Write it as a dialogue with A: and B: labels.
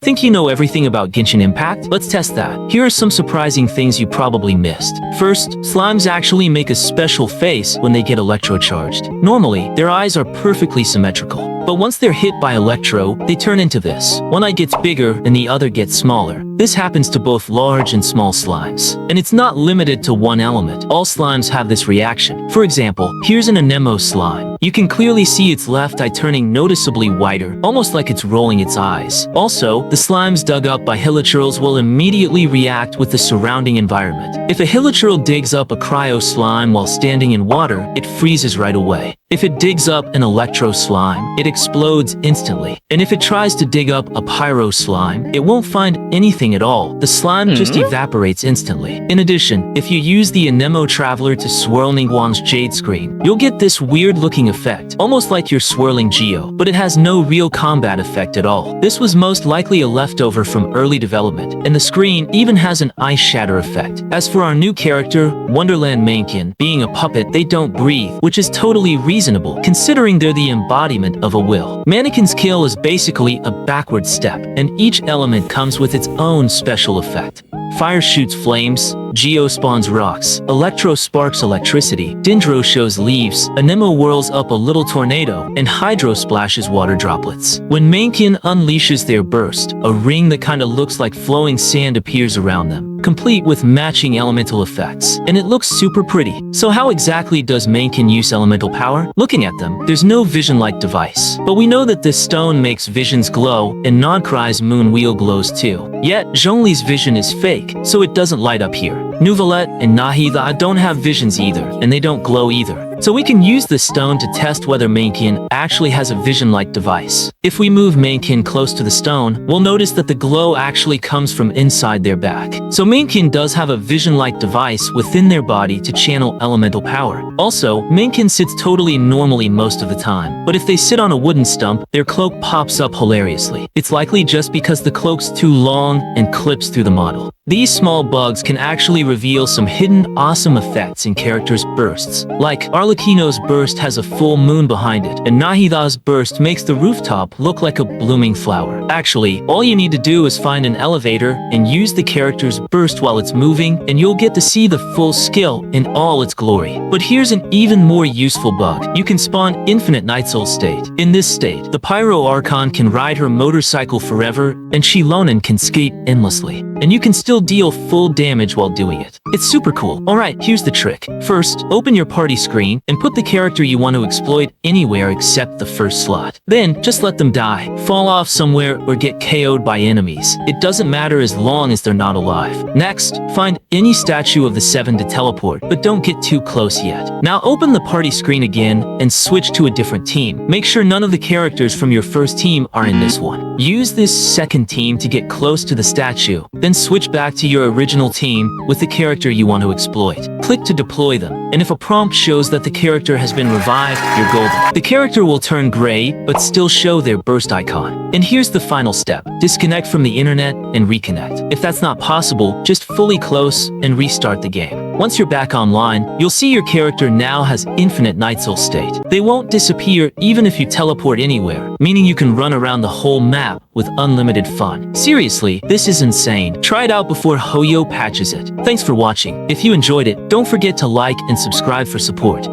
A: Think you know everything about Genshin Impact? Let's test that. Here are some surprising things you probably missed. First, slimes actually make a special face when they get electrocharged. Normally, their eyes are perfectly symmetrical. But once they're hit by electro, they turn into this. One eye gets bigger and the other gets smaller. This happens to both large and small slimes. And it's not limited to one element. All slimes have this reaction. For example, here's an anemone slime. You can clearly see its left eye turning noticeably wider, almost like it's rolling its eyes. Also, the slimes dug up by hilichurls will immediately react with the surrounding environment. If a hilichurl digs up a cryo slime while standing in water, it freezes right away. If it digs up an electro slime, it explodes instantly. And if it tries to dig up a pyro slime, it won't find anything at all. The slime just evaporates instantly. In addition, if you use the anemone traveler to swirl Ningguang's Jade Screen, you'll get this weird-looking effect, almost like you're swirling Geo, but it has no real combat effect at all. This was most likely a leftover from early development, and the screen even has an ice shatter effect. As for our new character, Wonderland Manekin, being a puppet, they don't breathe, which is totally reasonable, considering they're the embodiment of a will. Manekin's kill is basically a backward step, and each element comes with its own special effect. Fire shoots flames, Geo spawns rocks, Electro sparks electricity, Dendro shows leaves, Anemone whirls up a little tornado, and Hydro splashes water droplets. When Manekin unleashes their burst, a ring that kinda looks like flowing sand appears around them, complete with matching elemental effects, and it looks super pretty. So how exactly does Manekin use elemental power? Looking at them, there's no vision-like device, but we know that this stone makes visions glow, and Nodcry's moon wheel glows too. Yet, Zhongli's vision is fake, so it doesn't light up here. Nuvalet and Nahida don't have visions either, and they don't glow either. So we can use this stone to test whether Manekin actually has a vision-like device. If we move Manekin close to the stone, we'll notice that the glow actually comes from inside their back. So Manekin does have a vision-like device within their body to channel elemental power. Also, Manekin sits totally normally most of the time, but if they sit on a wooden stump, their cloak pops up hilariously. It's likely just because the cloak's too long and clips through the model. These small bugs can actually reveal some hidden awesome effects in characters' bursts. Like, Arlecchino's burst has a full moon behind it, and Nahida's burst makes the rooftop look like a blooming flower. Actually, all you need to do is find an elevator and use the character's burst while it's moving, and you'll get to see the full skill in all its glory. But here's an even more useful bug. You can spawn infinite Nightsoul state. In this state, the Pyro Archon can ride her motorcycle forever, and Shilonen can skate endlessly. And you can still deal full damage while doing it. It's super cool. Alright, here's the trick. First, open your party screen and put the character you want to exploit anywhere except the first slot. Then, just let them die, fall off somewhere, or get KO'd by enemies. It doesn't matter as long as they're not alive. Next, find any statue of the 7 to teleport, but don't get too close yet. Now open the party screen again and switch to a different team. Make sure none of the characters from your first team are in this one. Use this second team to get close to the statue. Then switch back to your original team with the character you want to exploit. Click to deploy them, and if a prompt shows that the character has been revived, you're golden. The character will turn gray, but still show their burst icon. And here's the final step. Disconnect from the internet and reconnect. If that's not possible, just fully close and restart the game. Once you're back online, you'll see your character now has infinite Nightsoul state. They won't disappear even if you teleport anywhere, meaning you can run around the whole map with unlimited fun. Seriously, this is insane. Try it out before Hoyo patches it. Thanks for watching. If you enjoyed it, don't forget to like and subscribe for support.